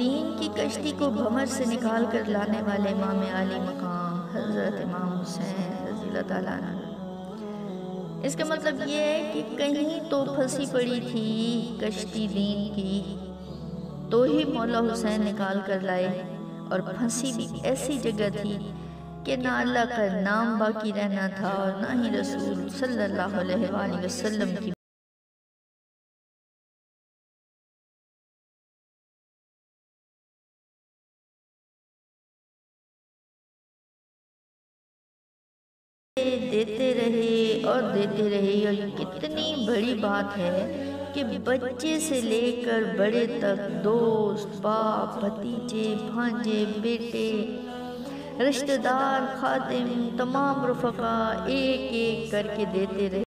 दीन की कश्ती को भंवर से निकाल कर लाने वाले इमाम आली मकाम हज़रत इमाम हुसैन रज़ी अल्लाह ताला अन्हु। इसका मतलब ये है कि कहीं तो फंसी पड़ी थी कश्ती दीन की, तो ही मौला हुसैन निकाल कर लाए, और फंसी भी ऐसी जगह थी कि ना अल्लाह का नाम बाकी रहना था और ना ही रसूल सल्लल्लाहु अलैहि वसल्लम की देते रहे और देते रहे। और कितनी बड़ी बात है कि बच्चे से लेकर बड़े तक दोस्त, बाप, भतीजे, भांजे, बेटे, रिश्तेदार, खादिम, तमाम रुफ़क़ा एक एक करके देते रहे।